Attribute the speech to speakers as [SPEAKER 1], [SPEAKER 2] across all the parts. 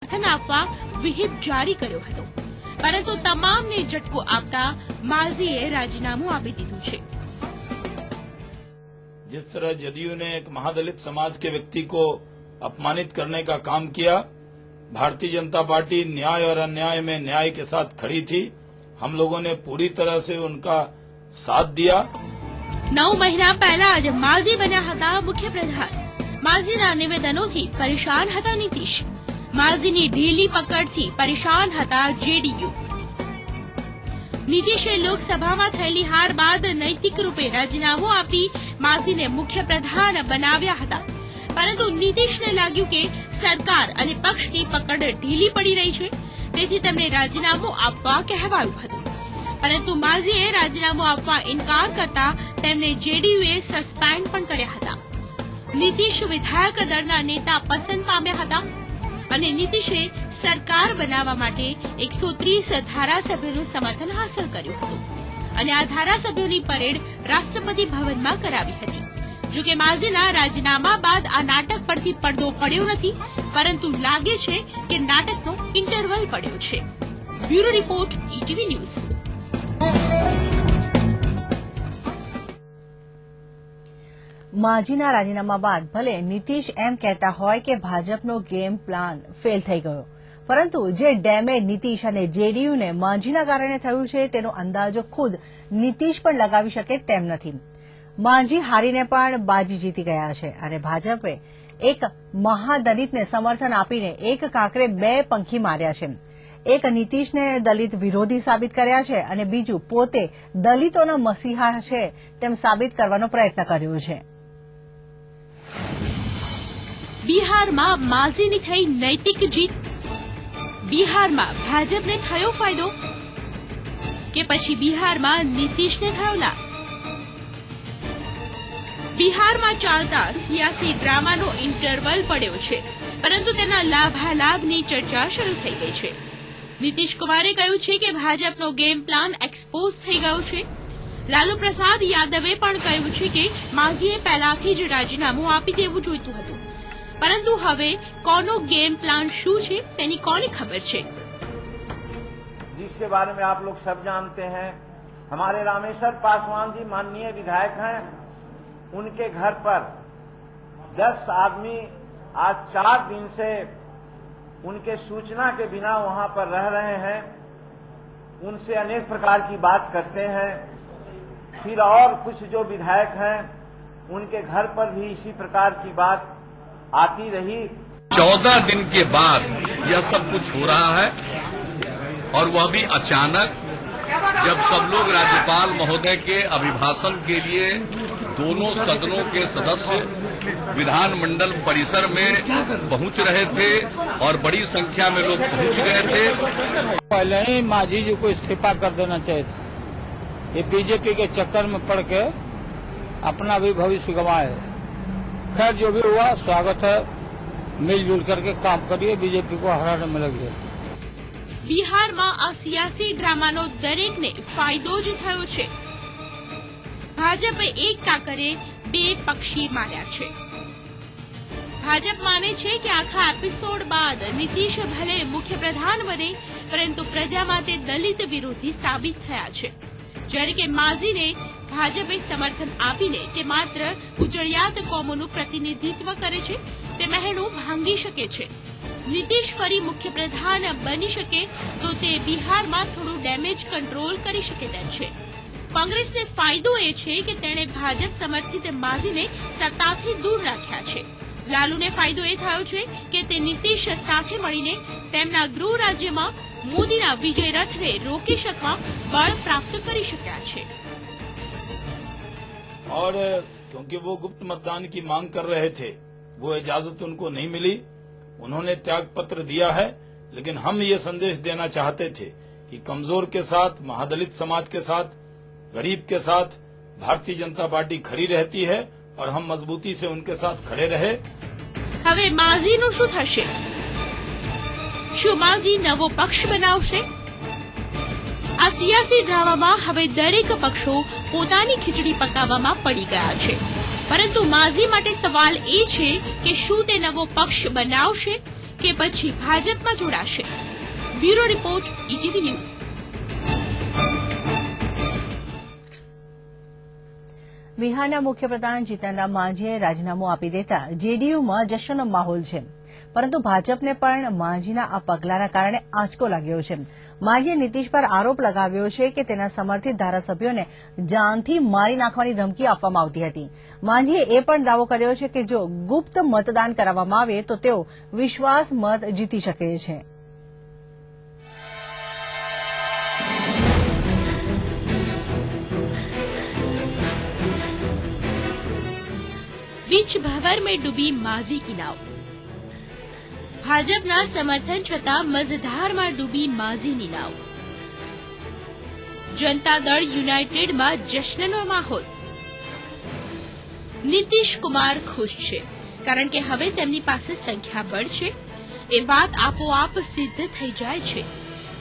[SPEAKER 1] સમર્થન આપવા વિહિપ જારી કર્યો હતો, પરંતુ તમામને ઝટકો આપતા માઝીએ રાજીનામું આપી દીધું છે।
[SPEAKER 2] जिस तरह जदयू ने एक महादलित समाज के व्यक्ति को अपमानित करने का काम किया, भारतीय जनता पार्टी न्याय और अन्याय में न्याय के साथ खड़ी थी। हम लोगों ने पूरी तरह से उनका साथ दिया।
[SPEAKER 1] 9 મહિના પહેલા જ માઝી બન્યા હતા મુખ્ય પ્રધાન। માઝીના નિવેદનોથી પરેશાન હતા નીતિશ। માઝીની ઢીલી પકડથી પરેશાન હતા જેડીયુ। નીતિશે લોકસભામાં થયેલી હાર બાદ નૈતિક રૂપે રાજીનામું આપી માઝીને મુખ્ય પ્રધાન બનાવ્યા હતા, પરંતુ નીતિશને લાગ્યું કે સરકાર અને પક્ષની પકડ ઢીલી પડી રહી છે, તેથી તેમને રાજીનામું આપવા કહેવાયું હતું। પરંતુ માઝીએ રાજીનામું આપવા ઇનકાર કરતા તેમને જેડીયુએ સસ્પેન્ડ પણ કર્યા હતા। નીતિશ વિધાયક દળના નેતા પસંદ પામ્યા હતા અને નીતિશે સરકાર બનાવવા માટે 130 ધારાસભ્યોનું સમર્થન હાંસલ કર્યું હતું અને આ ધારાસભ્યોની પરેડ રાષ્ટ્રપતિ ભવનમાં કરાવી હતી। જો કે માઝીના રાજીનામા બાદ આ નાટક પરથી પડદો પડ્યો નથી, પરંતુ લાગે છે કે નાટકનો ઇન્ટરવલ પડ્યો છે। Bureau report, ETV news.
[SPEAKER 3] માઝીના રાજીનામા બાદ ભલે નીતિશ એમ કહેતા હોય કે ભાજપનો ગેમ પ્લાન ફેલ થઈ ગયો, પરંતુ જે ડેમેજ નીતિશ અને જેડીયુને માઝીના કારણે થયું છે તેનો અંદાજો ખુદ નીતિશ પણ લગાવી શકે તેમ નથી। માઝી હારીને પણ બાજી જીતી ગયા છે અને ભાજપે એક મહાદલિતને સમર્થન આપીને એક કાંકરે 2 પંખી માર્યા છે। એક નીતિશને દલિત વિરોધી સાબિત કર્યા છે અને બીજું પોતે દલિતોના મસીહા છે તેમ સાબિત કરવાનો પ્રયત્ન કર્યો છે।
[SPEAKER 1] બિહારમાં માઝીની થઈ નૈતિક જીત। બિહારમાં ભાજપને થયો ફાયદો કે પછી બિહારમાં નીતિશને થયો લાભ? બિહારમાં ચાલતા સિયાસી ડ્રામાનો ઇન્ટરવલ પડ્યો છે, પરંતુ તેના લાભાલાભની ચર્ચા શરૂ થઈ ગઈ છે। નીતિશ કુમારે કહ્યું છે કે ભાજપનો ગેમ પ્લાન એક્સપોઝ થઈ ગયો છે। લાલુ પ્રસાદ યાદવે પણ કહ્યું છે કે માઝીએ પહેલાથી જ રાજીનામું આપી દેવું જોઈતું હતું, પરંતુ હવે કોનો गेम प्लान शू है तेनी कोने खबर है,
[SPEAKER 4] जिसके बारे में आप लोग सब जानते हैं। हमारे रामेश्वर पासवान जी माननीय विधायक हैं, उनके घर पर 10 आदमी आज 4 दिन से उनके सूचना के बिना वहां पर रह रहे हैं। उनसे अनेक प्रकार की बात करते हैं। फिर और कुछ जो विधायक हैं उनके घर पर भी इसी प्रकार की बात आती रही।
[SPEAKER 5] 14 दिन के बाद यह सब कुछ हो रहा है और वह भी अचानक, जब सब लोग राज्यपाल महोदय के अभिभाषण के लिए दोनों सदनों के सदस्य विधानमंडल परिसर में पहुंच रहे थे और बड़ी संख्या में लोग पहुंच गए थे।
[SPEAKER 6] पहले ही मांझी जी को इस्तीफा कर देना चाहिए था। ये बीजेपी के चक्कर में पड़ के अपना भी भविष्य गंवाए। खैर जो भी हुआ स्वागत है, मिलजुल करके काम करिए, बीजेपी को हराने में लगे।
[SPEAKER 1] બિહારમાં આ સિયાસી ડ્રામાનો દરેકને ફાયદો જ થયો છે। ભાજપે એક કાંકરે 2 પક્ષી માર્યા છે। ભાજપ માને છે કે આખા એપિસોડ બાદ નીતિશ ભલે મુખ્યપ્રધાન બને, પરંતુ પ્રજામાં તે દલિત વિરોધી સાબિત થયા છે, જ્યારે કે માઝીને ભાજપે સમર્થન આપીને તે માત્ર ઉજળિયાત કોમોનું પ્રતિનિધિત્વ કરે છે તે મહેણું ભાંગી શકે છે। નીતિશ ફરી મુખ્યપ્રધાન બની શકે તો તે બિહારમાં થોડું ડેમેજ કંટ્રોલ કરી શકે તેમ છે। કોંગ્રેસને ફાયદો એ છે કે તેણે ભાજપ સમર્થિત માઝીને સત્તાથી દૂર રાખ્યા છે। લાલુને ફાયદો એ થયો છે કે તે નીતિશ સાથે મળીને તેમના ગૃહ રાજ્યમાં મોદીના વિજય રથને રોકી શકવા બળ प्राप्त કરી શક્યા છે।
[SPEAKER 2] और क्योंकि वो गुप्त मतदान की मांग कर रहे थे, वो इजाजत उनको नहीं मिली, उन्होंने त्याग पत्र दिया है। लेकिन हम ये संदेश देना चाहते थे कि कमजोर के साथ, महादलित समाज के साथ, गरीब के साथ भारतीय जनता पार्टी खड़ी रहती है और हम मजबूती से उनके साथ खड़े रहे।
[SPEAKER 1] હવે માઝીનું શું થશે? શું માઝી નવો પક્ષ બનાવશે? આ સિયાસી ડ્રામામાં હવે દરેક પક્ષો પોતાની ખીચડી પકાવવામાં પડી ગયા છે, પરંતુ માઝી માટે સવાલ એ છે કે શું તે નવો પક્ષ બનાવશે કે પછી ભાજપમાં જોડાશે? Bureau report, ETV news.
[SPEAKER 3] બિહારના મુખ્યપ્રધાન જીતનરામ માંઝીએ રાજીનામું આપી દેતા જેડીયુમાં જશ્નનો માહોલ છે, પરંતુ ભાજપને પણ માંઝીના આ પગલાના કારણે આંચકો લાગ્યો છે. માંઝીએ નીતિશ પર આરોપ લગાવ્યો છે કે તેના સમર્થિત ધારાસભ્યોને જાનથી મારી નાખવાની ધમકી આપવામાં આવતી હતી. માંઝીએ એ પણ દાવો કર્યો છે કે જો ગુપ્ત મતદાન કરાવવામાં આવે તો તેઓ વિશ્વાસ મત જીતી શકે છે.
[SPEAKER 1] बीच भंवर में डूबी माजी की नाव. भाजपना समर्थन छતાં મઝધારમાં ડૂબી માઝીની નાવ. જનતા દળ યુનાઇટેડમાં જશ્નનો માહોલ. નીતિશ કુમાર ખુશ છે કારણ કે હવે તેમની પાસે સંખ્યાબળ છે. એ વાત આપોઆપ સિદ્ધ થઈ જાય છે.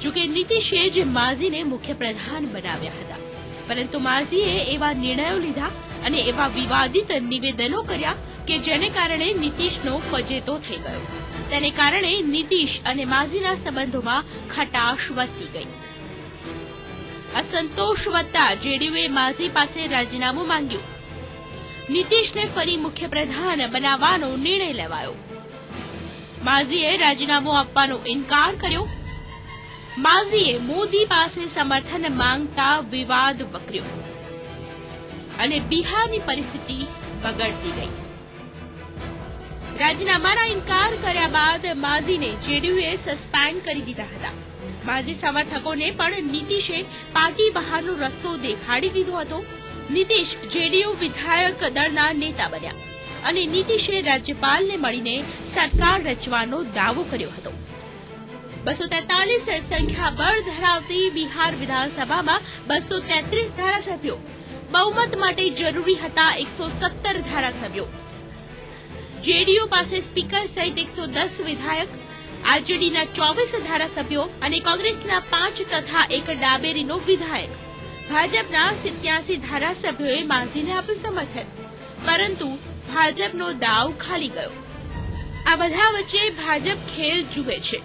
[SPEAKER 1] જોકે નીતિશે જ માઝીને મુખ્યપ્રધાન બનાવ્યા હતા, પરંતુ માઝીએ એવા નિર્ણયો લીધા અને એવા વિવાદિત નિવેદનો કર્યા કે જેને કારણે નીતિશનો ફજેતો થઈ ગયો. તેને કારણે નીતિશ અને માઝીના સંબંધોમાં ખટાશ વધતી ગઈ. અસંતોષ વધતા જેડીયુએ માઝી પાસે રાજીનામું માંગ્યું. નીતિશને ફરી મુખ્યપ્રધાન બનાવવાનો નિર્ણય લેવાયો. માઝીએ રાજીનામું આપવાનો ઇનકાર કર્યો. માઝીએ મોદી પાસે સમર્થન માંગતા વિવાદ વકર્યો અને બિહારની પરિસ્થિતિ બગડતી ગઈ. રાજીનામાના ઇનકાર કર્યા બાદ માઝીને જેડીયુએ સસ્પેન્ડ કરી દીધા હતા. માઝી સમર્થકોને પણ નીતિશે પાર્ટી બહારનો રસ્તો દેખાડી દીધો હતો. નીતિશ જેડીયુ વિધાયક દળના નેતા બન્યા અને નીતિશે રાજ્યપાલને મળીને સરકાર રચવાનો દાવો કર્યો હતો. 243 સંખ્યાબળ ધરાવતી બિહાર વિધાનસભામાં 233 ધારાસભ્યો, બહુમત માટે જરૂરી હતા 117 ધારાસભ્યો. જેડીયુ પાસે સ્પીકર સહિત 110 વિધાયક, આરજેડીના 24 ધારાસભ્યો અને કોંગ્રેસના 5 તથા એક ડાબેરીનો વિધાયક. ભાજપના 87 ધારાસભ્યોએ માઝીને આપ્યું સમર્થન, પરંતુ ભાજપનો દાવ ખાલી ગયો. આ બધા વચ્ચે ભાજપ ખેલ જુએ છે.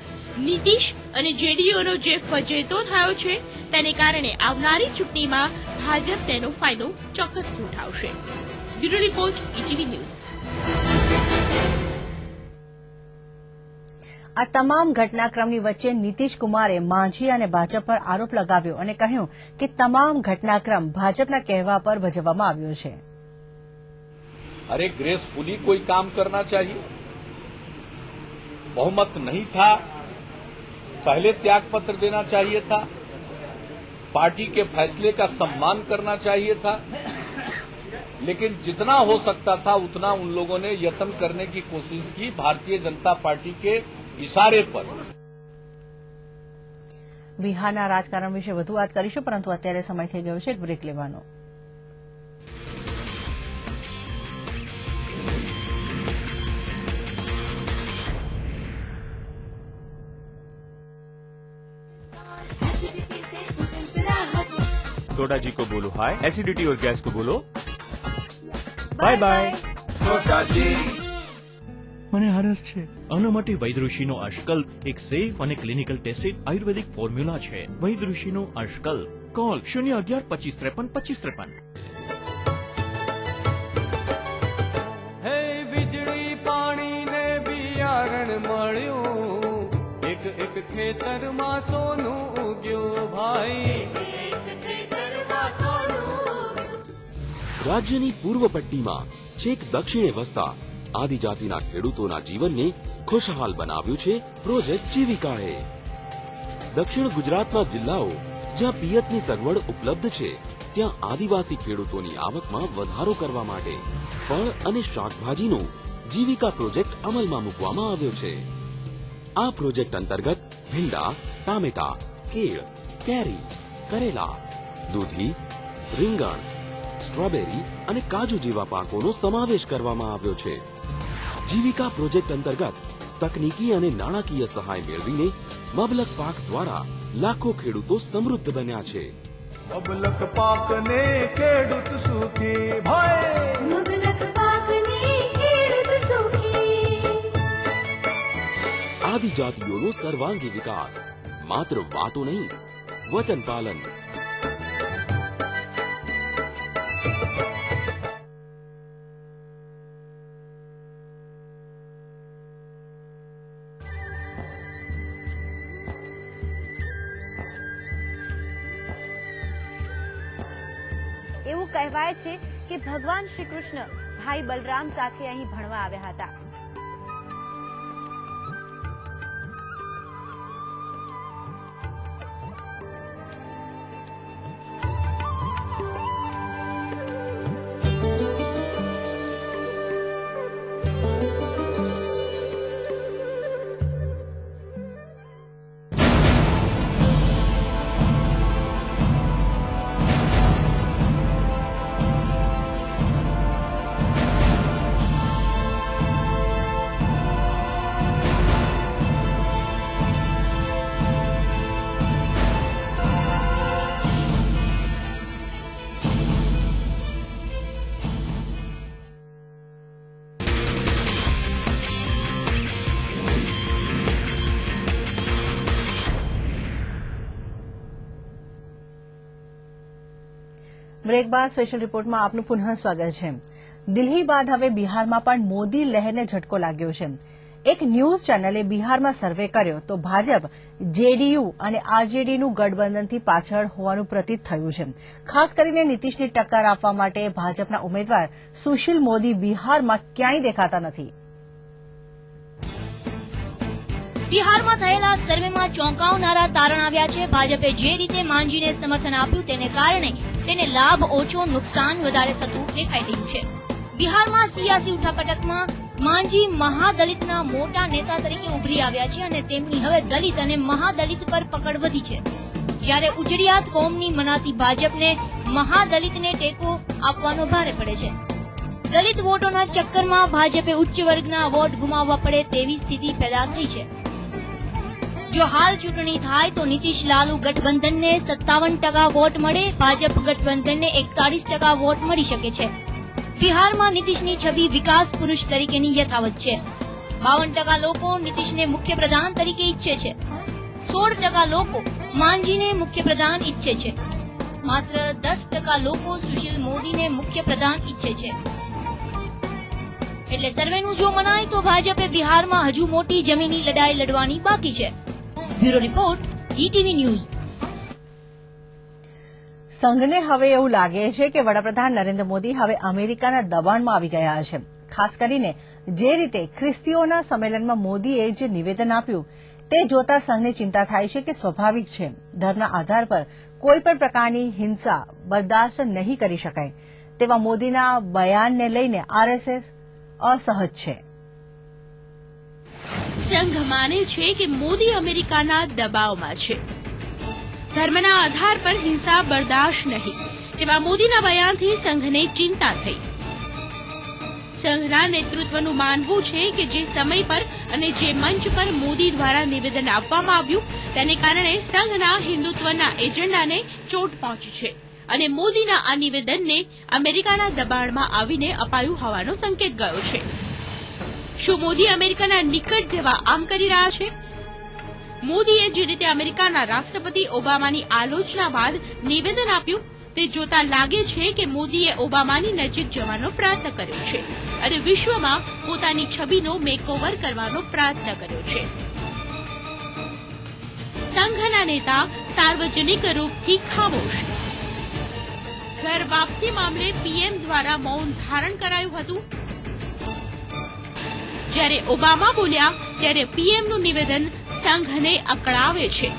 [SPEAKER 1] નીતિશ અને જેડીયુનો જે ફજેતો થયો છે તેને કારણે આવનારી ચૂંટણીમાં ભાજપ તેનો ફાયદો ચોક્કસથી ઉઠાવશે. Bureau report, ETV news.
[SPEAKER 3] આ તમામ ઘટનાક્રમની વચ્ચે નીતિશ કુમારે માંઝી અને ભાજપ પર આરોપ લગાવ્યો અને કહ્યું કે તમામ ઘટનાક્રમ ભાજપના કહેવા પર ભજવવામાં આવ્યો છે.
[SPEAKER 5] अरे ग्रेसफुली कोई काम करना चाहिए. बहुमत नहीं था, पहले त्याग पत्र देना चाहिए था, पार्टी के फैसले का सम्मान करना चाहिए था, लेकिन जितना हो सकता था उतना उन लोगों ने यत्न करने की कोशिश की भारतीय जनता पार्टी के इशारे पर.
[SPEAKER 3] બિહારના રાજકારણ વિશે વધુ વાત કરીશું, પરંતુ અત્યારે સમય થઈ ગયો છે એક બ્રેક લેવાનો.
[SPEAKER 7] सोडा जी को बोलो हाय, एसिडिटी और गैस को बोलो बाय बाय. सोडा जी મને હરસ છે. આના માટે વૈદ્યઋષિનો અશ્કલ્પ એક સેફ અને ક્લિનિકલ ટેસ્ટેડ આયુર્વેદિક ફોર્મ્યુલા છે. વૈદ્યઋષિનો અશ્કલ્પ. કોલ 011-2553-2553.
[SPEAKER 8] હે વીજળી પાણી ને બિયારણ મળ્યું, એક એક ખેતરમાં સોનું ઉગ્યું ભાઈ.
[SPEAKER 9] રાજ્યની પૂર્વ પટ્ટીમાં છેક દક્ષિણે વસતા આદિજાતિના ખેડૂતોના જીવનને ખુશહાલ બનાવ્યું છે પ્રોજેક્ટ જીવિકાએ. દક્ષિણ ગુજરાતના જિલ્લાઓ જ્યાં પિયતની સગવડ ઉપલબ્ધ છે ત્યાં આદિવાસી ખેડૂતોની આવકમાં વધારો કરવા માટે ફળ અને શાકભાજીનો જીવિકા પ્રોજેક્ટ અમલમાં મૂકવામાં આવ્યો છે. આ પ્રોજેક્ટ અંતર્ગત ભીંડા, ટામેટા, કેળ, કેરી, કરેલા, દૂધી, રીંગણ, સ્ટ્રોબેરી અને કાજુ જેવા પાકોનો સમાવેશ કરવામાં આવ્યો છે. જીવિકા પ્રોજેક્ટ અંતર્ગત તકનીકી અને નાણાકીય સહાય મેળવીને મબલક પાક દ્વારા લાખો ખેડૂતો સમૃદ્ધ બન્યા છે.
[SPEAKER 8] મબલક પાકને ખેડૂત સુખી ભાઈ. મબલક પાકને ખેડૂત સુખી.
[SPEAKER 9] આદિજાતિઓનો સર્વાંગી વિકાસ, માત્ર વાતો નહીં, વચન પાલન.
[SPEAKER 10] એવું કહેવાય છે કે ભગવાન શ્રી કૃષ્ણ ભાઈ બલરામ સાથે અહીં ભણવા આવ્યા હતા.
[SPEAKER 3] બ્રેક બાદ સ્પેશિયલ રિપોર્ટમાં આપનું પુનઃ સ્વાગત છે. દિલ્હી બાદ હવે બિહારમાં પણ મોદી લહેરને ઝટકો લાગ્યો છે. એક ન્યૂઝ ચેનલે બિહારમાં સર્વે કર્યો તો ભાજપ, જેડીયુ અને આરજેડીનું ગઠબંધનથી પાછળ હોવાનું પ્રતીત થયું છે. ખાસ કરીને નીતિશને ટક્કર આપવા માટે ભાજપના ઉમેદવાર સુશીલ મોદી બિહારમાં ક્યાંય દેખાતા નથી.
[SPEAKER 11] બિહારમાં થયેલા સર્વેમાં ચોંકાવનારા તારણ આવ્યા છે. ભાજપે જે રીતે માંઝીને સમર્થન આપ્યું તેને કારણે તેને લાભ ઓછો, નુકસાન વધારે થતું દેખાઈ રહ્યું છે. બિહારમાં સિયાસી ઉઠાપટકમાં માંઝી મહાદલિતના મોટા નેતા તરીકે ઉભરી આવ્યા છે અને તેમની હવે દલિત અને મહાદલિત પર પકડ વધી છે. જ્યારે ઉજળિયાત કોમની મનાતી ભાજપને મહાદલિતને ટેકો આપવાનો ભારે પડે છે. દલિત વોટોના ચક્કરમાં ભાજપે ઉચ્ચ વર્ગના વોટ ગુમાવવા પડે તેવી સ્થિતિ પેદા થઈ છે. જો હાલ ચૂંટણી થાય તો નીતિશ લાલુ ગઠબંધનને 57% વોટ મળે, ભાજપ ગઠબંધનને 41% વોટ મળી શકે છે. બિહારમાં નીતિશની છબી વિકાસ પુરુષ તરીકેની યથાવત છે. 52% લોકો નીતિશને મુખ્યપ્રધાન તરીકે ઈચ્છે છે. 16% લોકો માંઝીને મુખ્યપ્રધાન ઈચ્છે છે. માત્ર 10% લોકો સુશીલ મોદીને મુખ્યપ્રધાન ઈચ્છે છે. એટલે સર્વેનું જો મનાય તો ભાજપે બિહારમાં હજુ મોટી જમીની લડાઈ લડવાની બાકી છે. Bureau report, ETV news.
[SPEAKER 3] સંઘને હવે એવું લાગે છે કે વડાપ્રધાન નરેન્દ્ર મોદી હવે અમેરિકાના દબાણમાં આવી ગયા છે. ખાસ કરીને જે રીતે ખ્રિસ્તીઓના સંમેલનમાં મોદીએ જે નિવેદન આપ્યું તે જોતા સંઘને ચિંતા થાય છે કે સ્વાભાવિક છે, ધર્મના આધાર પર કોઈ પણ પ્રકારની હિંસા બરદાસ્ત નહીં કરી શકાય તેવા મોદીના બયાનને લઈને આરએસએસ અસહજ છે.
[SPEAKER 1] સંઘ માને છે કે મોદી અમેરિકાના દબાવમાં છે. ધર્મના આધાર પર હિંસા બરદાશ્ત નહીં તેવા મોદીના બયાનથી સંઘને ચિંતા થઈ. સંઘના નેતૃત્વનું માનવું છે કે જે સમય પર અને જે મંચ પર મોદી દ્વારા નિવેદન આપવામાં આવ્યું તેને કારણે સંઘના હિન્દુત્વના એજન્ડાને ચોટ પહોંચી છે અને મોદીના આ નિવેદનને અમેરિકાના દબાણમાં આવીને અપાયું હોવાનો સંકેત ગયો છે. શું મોદી અમેરિકાના નિકટ જવા આમ કરી રહ્યા છે? મોદીએ જે રીતે અમેરિકાના રાષ્ટ્રપતિ ઓબામાની આલોચના બાદ નિવેદન આપ્યું તે જોતા લાગે છે કે મોદીએ ઓબામાની નજીક જવાનો પ્રયત્ન કર્યો છે અને વિશ્વમાં પોતાની છબીનો મેકઓવર કરવાનો પ્રયત્ન કર્યો છે. સંઘના નેતા સાર્વજનિક રૂપથી ખામોશ. ઘર વાપસી મામલે પીએમ દ્વારા મૌન ધારણ કરાયું હતું. જ્યારે ઓબામા બોલ્યા ત્યારે પીએમનું નિવેદન સંઘને અકળાવે છે.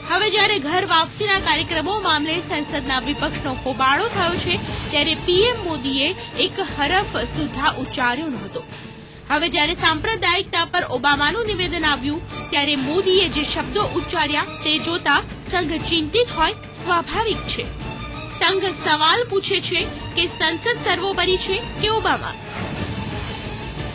[SPEAKER 1] હવે જ્યારે ઘર વાપસીના કાર્યક્રમો મામલે સંસદના વિપક્ષનો હોબાળો થયો છે ત્યારે પીએમ મોદીએ એક હરફ સુદ્ધા ઉચ્ચાર્યો નહોતો. હવે જ્યારે સાંપ્રદાયિકતા પર ઓબામાનું નિવેદન આવ્યું ત્યારે મોદીએ જે શબ્દો ઉચ્ચાર્યા તે જોતા સંઘ ચિંતિત હોય સ્વાભાવિક છે. સંઘ સવાલ પૂછે છે કે સંસદ સર્વોપરી છે કે ઓબામા?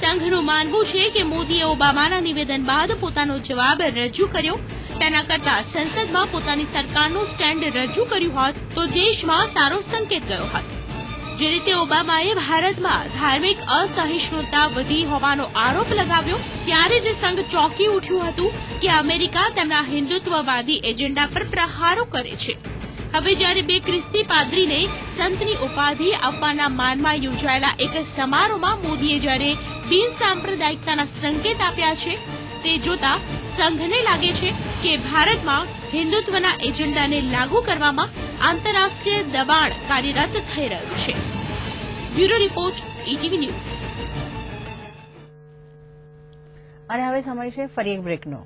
[SPEAKER 1] સંઘનું માનવું છે કે મોદીએ ઓબામાના નિવેદન બાદ પોતાનો જવાબ રજૂ કર્યો. તેના કરતા સંસદમાં પોતાની સરકારનું સ્ટેન્ડ રજૂ કર્યું હોત તો દેશમાં સારો સંકેત ગયો હોત. જે રીતે ઓબામાએ ભારતમાં ધાર્મિક અસહિષ્ણુતા વધી હોવાનો આરોપ લગાવ્યો ત્યારે જ સંઘ ચોંકી ઉઠ્યું હતું કે અમેરિકા તેમના હિન્દુત્વવાદી એજન્ડા પર પ્રહારો કરે છે. હવે જ્યારે બે ખ્રિસ્તી પાદરીને સંતની ઉપાધિ આપવાના માનમાં યોજાયેલા એક સમારોહમાં મોદીએ જ્યારે બિનસાંપ્રદાયિકતાના સંકેત આપ્યા છે તે જોતા સંઘને લાગે છે કે ભારતમાં હિન્દુત્વના એજન્ડાને લાગુ કરવામાં આંતરરાષ્ટ્રીય દબાણ કાર્યરત થઈ રહ્યું છે. Bureau report ETV news.
[SPEAKER 3] અને હવે સમય છે ફરી એક બ્રેકનો.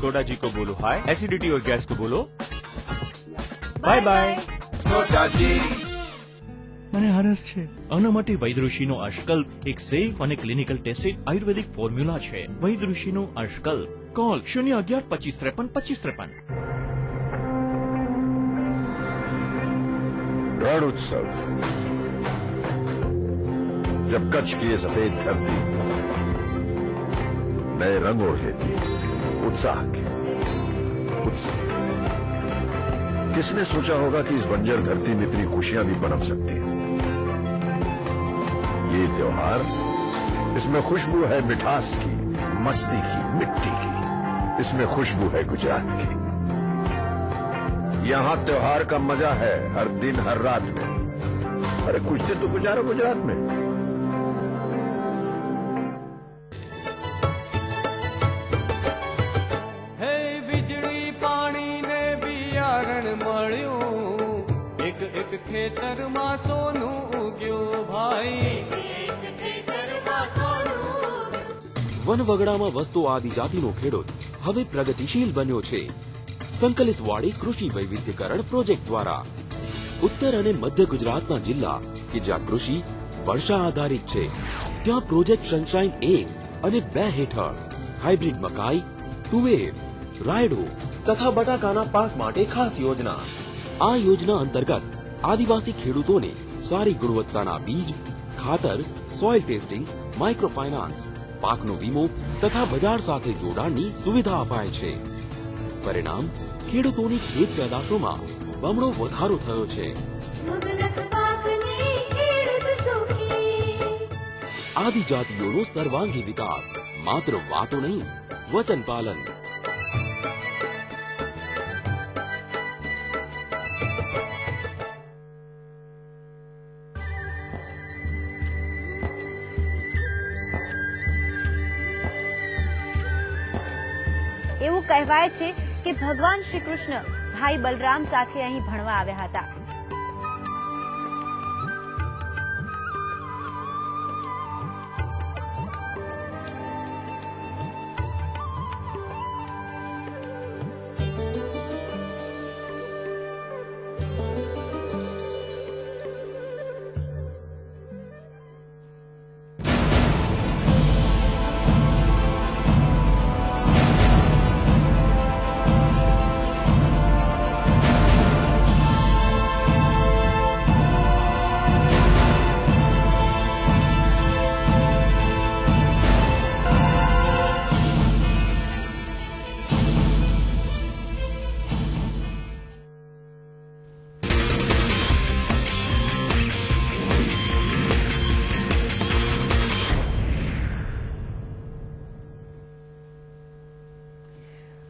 [SPEAKER 7] डोडा जी को बोलो हाय, एसिडिटी और गैस को बोलो बाय बाय. મને હરસ છે. આના માટે વૈદ્યઋષિનો અશ્કલ્પ એક સેફ અને ક્લિનિકલ ટેસ્ટેડ આયુર્વેદિક ફોર્મ્યુલા છે. વૈદ્યઋષિનો અશ્કલ્પ. કોલ 011-2553-2553.
[SPEAKER 12] रण उत्सव जब कच्छ की ये सफेद धरती नए रंग ओढ़ लेती उत्साह के उत्सव. किसने सोचा होगा कि इस बंजर धरती में इतनी खुशियां भी पनप सकती हैं. ये त्योहार इसमें खुशबू है मिठास की, मस्ती की, मिट्टी की. इसमें खुशबू है गुजरात की. यहाँ त्योहार का मजा है हर दिन हर रात में. अरे कुछ दिन तो गुजारो गुजरात में.
[SPEAKER 8] હે વીજળી પાણી ને બિયારણ મળ્યું, એક એક ખેતરમાં સોનું ઉગ્યું ભાઈ.
[SPEAKER 9] વનવગડામાં વસતો આદિજાતિનો ખેડૂત હવે પ્રગતિશીલ બન્યો છે. સંકલિત વાડી કૃષિ વૈવિધ્યકરણ પ્રોજેક્ટ દ્વારા ઉત્તર અને મધ્ય ગુજરાતના જિલ્લા કે જ્યાં કૃષિ વર્ષા આધારિત છે ત્યાં પ્રોજેક્ટ સનશાઇન 1 અને 2 હેઠળ હાઇબ્રિડ મકાઈ, તુવેર, રાયડો તથા બટાકાના પાક માટે ખાસ યોજના. આ યોજના અંતર્ગત આદિવાસી ખેડૂતોને સારી ગુણવત્તાના બીજ, ખાતર, સોઇલ ટેસ્ટિંગ, માઇક્રો ફાઇનાન્સ, પાકનો વીમો તથા બજાર સાથે જોડાણની સુવિધા અપાય છે. પરિણામ ખેડૂતોની ખેત પેદાશોમાં બમણો વધારો થયો છે. આદિજાતિઓનો સર્વાંગી વિકાસ માત્ર વાતો નહીં, વચન પાલન.
[SPEAKER 10] એવું કહેવાય છે કે ભગવાન શ્રી કૃષ્ણ ભાઈ બલરામ સાથે અહીં ભણવા આવ્યા હતા.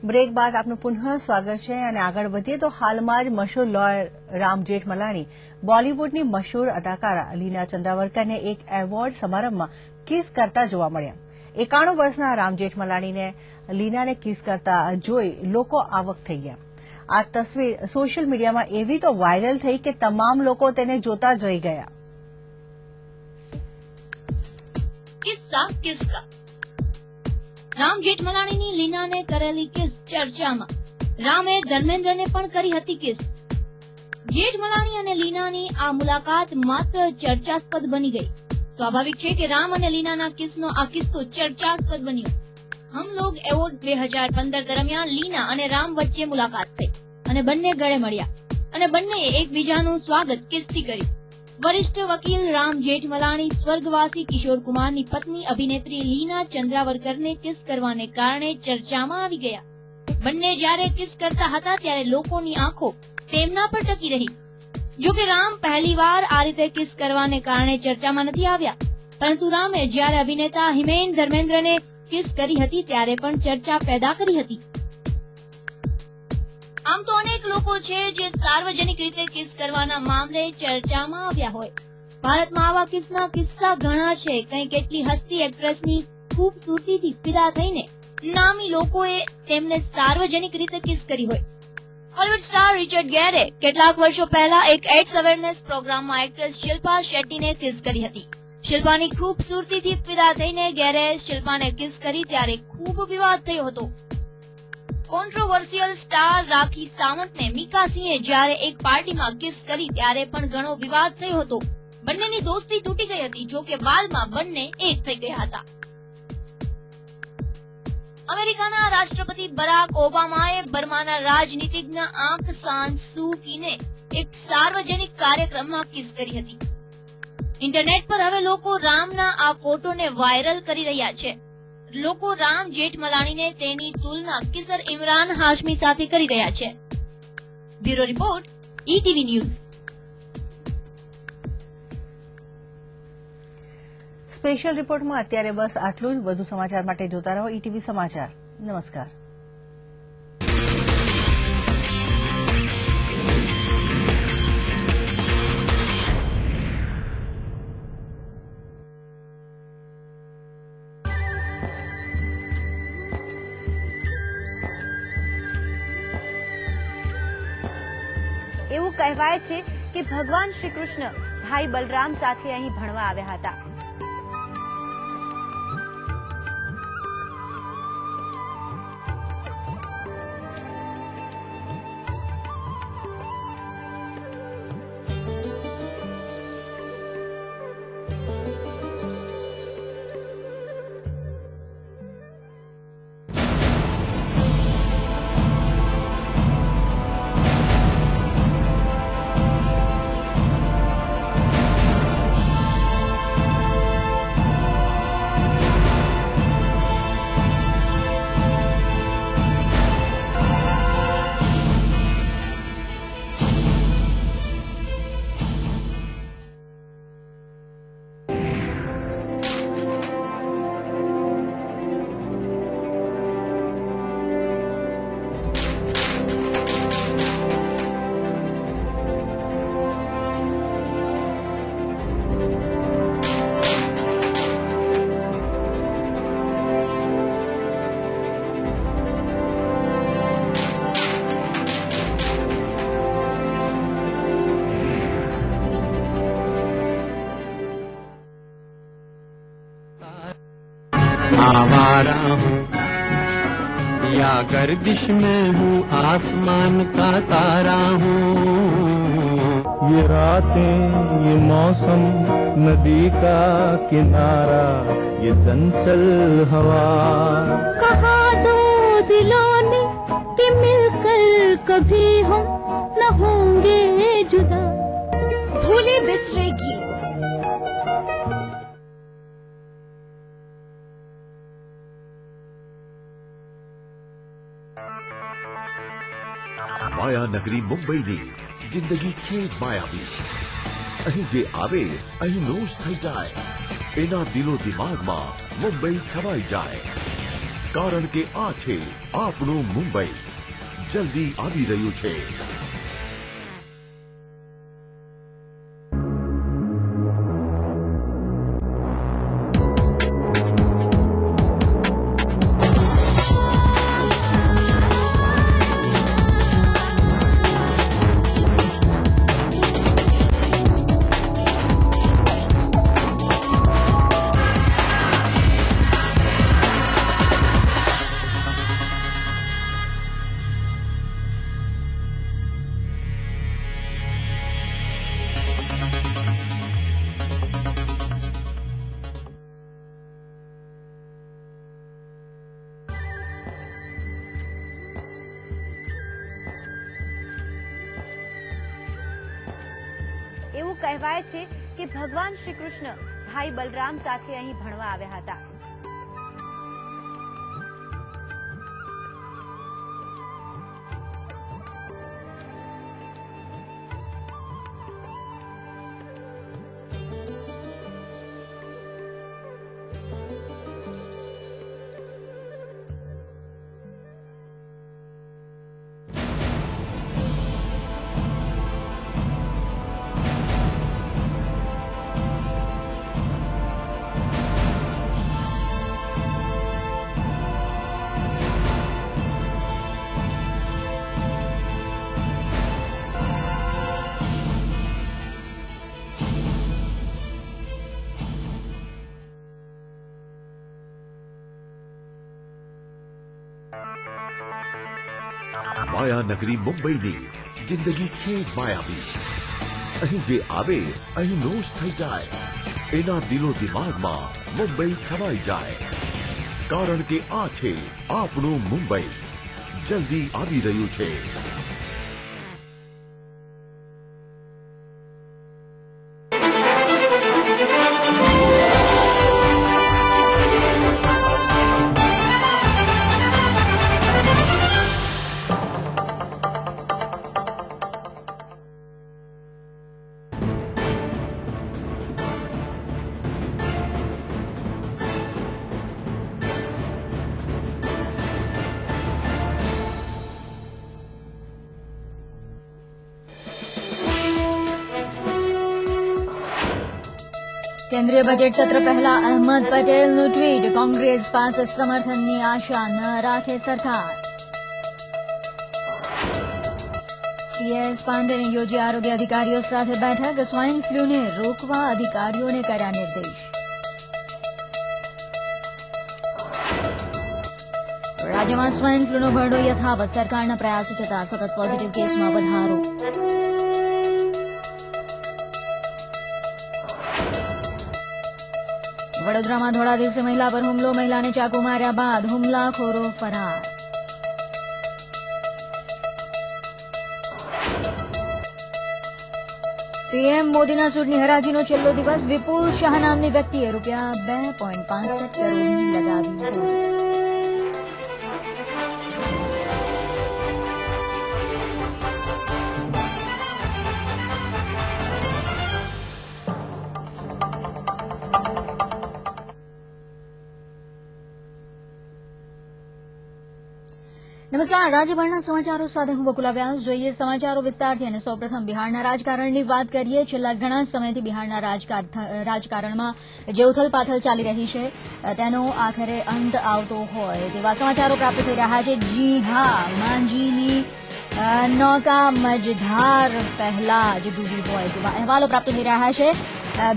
[SPEAKER 3] બ્રેક બાદ આપનું પુનઃ સ્વાગત છે અને આગળ વધીએ તો હાલમાં જ મશહૂર લોયર રામ જેઠમલાણી બોલીવુડની મશહૂર અદાકારા લીના ચંદાવરકરને એક એવોર્ડ સમારંભમાં કિસ કરતા જોવા મળ્યા. 91 વર્ષના રામ જેઠમલાણીને લીનાને કિસ કરતા જોઈ લોકો આવક થઈ ગયા. આ તસવીર સોશિયલ મીડિયામાં એવી તો વાયરલ થઈ કે તમામ લોકો તેને જોતા જ રહી ગયા.
[SPEAKER 11] કિસ્સા કિસકા રામ જેઠમલાણીની લીનાને કરેલી કિસ ચર્ચામાં. રામે ધર્મેન્દ્રને પણ કરી હતી કિસ. જેઠમલાણી અને લીનાની આ મુલાકાત માત્ર ચર્ચાસ્પદ બની ગઈ. સ્વાભાવિક છે કે રામ અને લીનાના કિસનો આ કિસ્સો ચર્ચાસ્પદ બન્યો. હમ લોગ એવોર્ડ 2015 દરમિયાન લીના અને રામ વચ્ચે મુલાકાત થઈ અને બંને ગળે મળ્યા અને બંનેએ એકબીજાનું સ્વાગત કિસથી કર્યું. વરિષ્ઠ વકીલ રામ જેઠમલાણી સ્વર્ગવાસી કિશોર કુમારની પત્ની અભિનેત્રી લીના ચંદ્રાવરકરને કિસ કરવાને કારણે ચર્ચામાં આવી ગયા. બંને જ્યારે કિસ કરતા હતા ત્યારે લોકોની આંખો તેમના પર ટકી રહી. જોકે રામ પહેલીવાર આ રીતે કિસ કરવાને કારણે ચર્ચામાં નથી આવ્યા, પરંતુ રામે જ્યારે અભિનેતા હિમેન ધર્મેન્દ્રને કિસ કરી હતી ત્યારે પણ ચર્ચા પેદા કરી હતી. આમ તો અનેક લોકો છે જે સાર્વજનિક રીતે કિસ કરવાના મામલે ચર્ચામાં આવ્યા હોય. ભારતમાં આવા કિસના કિસ્સા ઘણા છે. કંઈ કેટલી હસ્તી એક્ટ્રેસની ખૂબસૂરતીથી ફિદા થઈને નામી લોકોએ તેમને સાર્વજનિક રીતે કિસ કરી હોય. હોલિવૂડ સ્ટાર રિચર્ડ ગેરે કેટલાક વર્ષો પહેલા એક એડ્સ અવેરનેસ પ્રોગ્રામમાં એક્ટ્રેસ શિલ્પા શેટ્ટીને કિસ કરી હતી. શિલ્પાની ખૂબસૂરતીથી ફિદા થઈને ગેરે શિલ્પાને કિસ કરી ત્યારે ખૂબ વિવાદ થયો હતો. કોન્ટ્રોવર્સિયલ સ્ટાર રાખી સાવંતને મીકા સિંહે જ્યારે એક પાર્ટીમાં કિસ કરી ત્યારે પણ ઘણો વિવાદ થયો હતો. બંનેની દોસ્તી તૂટી ગઈ હતી, જો કે બાદમાં બંને એક થઈ ગયા હતા. અમેરિકાના રાષ્ટ્રપતિ બરાક ઓબામાએ બર્માના રાજનીતિજ્ઞ આંક સાન સૂ કીને એક સાર્વજનિક કાર્યક્રમમાં કિસ કરી હતી. ઇન્ટરનેટ પર હવે લોકો રામના આ ફોટોને વાયરલ કરી રહ્યા છે. લોકો રામ જેઠમલાણીને તેની તુલના કિસર ઇમરાન હાશમી સાથે કરી રહ્યા છે. Bureau report, ETV news.
[SPEAKER 3] Special રિપોર્ટમાં અત્યારે બસ આટલું જ. વધુ સમાચાર માટે જોતા રહો ETV સમાચાર. નમસ્કાર.
[SPEAKER 10] એવું કહેવાય છે કે ભગવાન શ્રી કૃષ્ણ ભાઈ બલરામ સાથે અહીં ભણવા આવ્યા હતા.
[SPEAKER 8] आवारा हूँ या गर्दिश में हूँ, आसमान का तारा हूँ. ये रातें, ये मौसम, नदी का किनारा, ये चंचल हवा.
[SPEAKER 13] कहा दो दिलों ने कि मिलकर कभी हम न होंगे जुदा.
[SPEAKER 11] भूले बिसरेगी.
[SPEAKER 12] માયા નગરી મુંબઈની જિંદગી છે માયાવી. અહીં જે આવે અહીંનું જ થઈ જાય. એના દિલો દિમાગમાં મુંબઈ છવાઈ જાય. કારણ કે આ છે આપણું મુંબઈ. જલ્દી આવી રહ્યું છે.
[SPEAKER 10] એવું કહેવાય છે કે ભગવાન શ્રી કૃષ્ણ ભાઈ બલરામ સાથે અહીં ભણવા આવ્યા હતા.
[SPEAKER 12] માયાનગરી મુંબઈની જિંદગી છે માયાવી. અહીં જે આવે અહીં નોશ થઈ જાય. એના દિલો દિમાગમાં મુંબઈ છવાઈ જાય. કારણ કે આ છે આપણું મુંબઈ. જલ્દી આવી રહ્યું છે.
[SPEAKER 11] કેન્દ્રીય બજેટ સત્ર પહેલા અહેમદ પટેલનું ટ્વીટ, કોંગ્રેસ પાસે સમર્થનની આશા ન રાખે સરકાર. સીએસ પાંડેને યોજી આરોગ્ય અધિકારીઓ સાથે બેઠક, સ્વાઇન ફ્લૂને રોકવા અધિકારીઓને કર્યા નિર્દેશ. રાજ્યમાં સ્વાઇન ફ્લૂનો ભરડો યથાવત, સરકારના પ્રયાસો છતાં સતત પોઝિટિવ કેસમાં વધારો. વડોદરામાં ધોળા દિવસે મહિલા પર હુમલો, મહિલાને ચાકુ માર્યા બાદ હુમલાખોરો ફરાર. પીએમ મોદીના સૂટની હરાજીનો છેલ્લો દિવસ, વિપુલ શાહ નામની વ્યક્તિએ રૂપિયા 2.65 કરોડની લગાવી હોડી. નમસ્કાર, રાજ્યભરના સમાચારો સાથે હું બકુલા વ્યાસ. જોઈએ સમાચારો વિસ્તારથી અને સૌપ્રથમ બિહારના રાજકારણની વાત કરીએ. છેલ્લા ઘણા સમયથી બિહારના રાજકારણમાં જે ઉથલપાથલ ચાલી રહી છે તેનો આખરે અંત આવતો હોય તેવા સમાચારો પ્રાપ્ત થઈ રહ્યા છે. જી હા, માંઝીની નૌકા મજધાર પહેલા જ ડૂબી હોય તેવા અહેવાલો પ્રાપ્ત થઈ રહ્યા છે.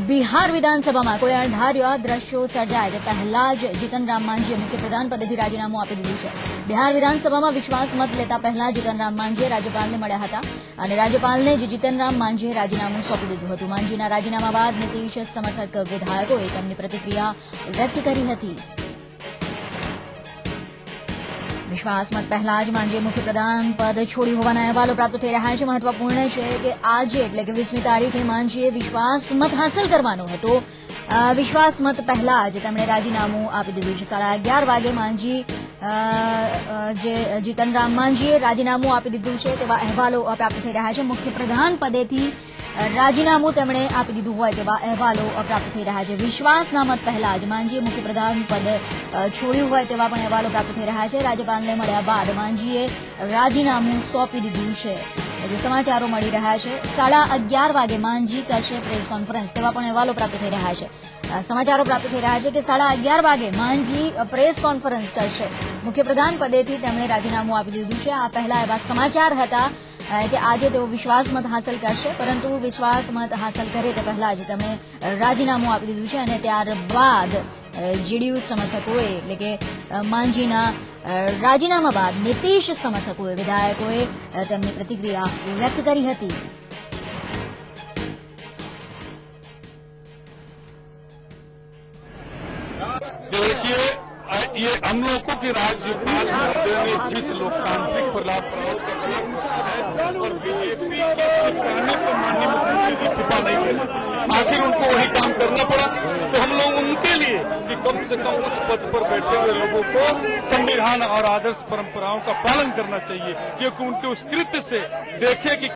[SPEAKER 11] બિહાર વિધાનસભામાં કોઈ અણધાર્યા દ્રશ્યો સર્જાય તે પહેલા જ જીતનરામ માંઝીએ મુખ્યપ્રધાન પદેથી રાજીનામું આપી દીધું છે. બિહાર વિધાનસભામાં વિશ્વાસ મત લેતા પહેલા જીતનરામ માંઝીએ રાજ્યપાલને મળ્યા હતા અને રાજ્યપાલને જ જીતનરામ માંઝીએ રાજીનામું સોંપી દીધું હતું. માંઝીના રાજીનામા બાદ નીતીશ સમર્થક વિધાયકોએ તેમની પ્રતિક્રિયા વ્યક્ત કરી હતી. વિશ્વાસમત પહેલા જ માંઝીએ મુખ્યપ્રધાન પદ છોડ્યું હોવાના અહેવાલો પ્રાપ્ત થઈ રહ્યા છે. મહત્વપૂર્ણ છે કે આજે એટલે કે 20મી તારીખે માંઝીએ વિશ્વાસમત હાંસલ કરવાનો હતો. વિશ્વાસમત પહેલા જ તેમણે રાજીનામું આપી દીધું છે. 11:30 વાગે માંઝી જે જીતનરામ માંઝીએ રાજીનામું આપી દીધું છે તેવા અહેવાલો પ્રાપ્ત થઈ રહ્યા છે. મુખ્યપ્રધાન પદેથી રાજીનામું તેમણે આપી દીધું હોય તેવા અહેવાલો પ્રાપ્ત થઈ રહ્યા છે. વિશ્વાસના મત પહેલા જ માંઝીએ મુખ્યપ્રધાન પદ છોડ્યું હોય તેવા પણ અહેવાલો પ્રાપ્ત થઈ રહ્યા છે. રાજ્યપાલને મળ્યા બાદ માંઝીએ રાજીનામું સોંપી દીધું છે. જે સમાચારો મળી રહ્યા છે 11:30 વાગે માંઝી કરશે પ્રેસ કોન્ફરન્સ તેવા પણ અહેવાલો પ્રાપ્ત થઈ રહ્યા છે. સમાચારો પ્રાપ્ત થઈ રહ્યા છે કે 11:30 વાગે માંઝી પ્રેસ કોન્ફરન્સ કરશે. મુખ્યપ્રધાન પદેથી તેમણે રાજીનામું આપી દીધું છે. આ પહેલા એવા સમાચાર હતા કે આજે તેઓ વિશ્વાસમત હાંસલ કરશે, પરંતુ વિશ્વાસમત હાંસલ કરે તે પહેલા જ તેમણે રાજીનામું આપી દીધું છે અને ત્યારબાદ જેડીયુ સમર્થકોએ એટલે કે માંઝીના રાજીનામા બાદ નીતીશ સમર્થકોએ વિધાયકોએ તેમની પ્રતિક્રિયા વ્યક્ત કરી હતી.
[SPEAKER 14] ये हम लोगों के राज्यपाल ने जिस लोकतांत्रिक बदलाव और बीजेपी के कहने पर माननीय मुख्यमंत्री इस्तीफा नहीं देना। आखिर उनको वही काम करना पड़ा, तो हम लोग उनके लिए कि कम से कम उस पद पर बैठे हुए लोगों को संविधान और आदर्श परंपराओं का पालन करना चाहिए, क्योंकि उनके उस कृत्य से देखे कि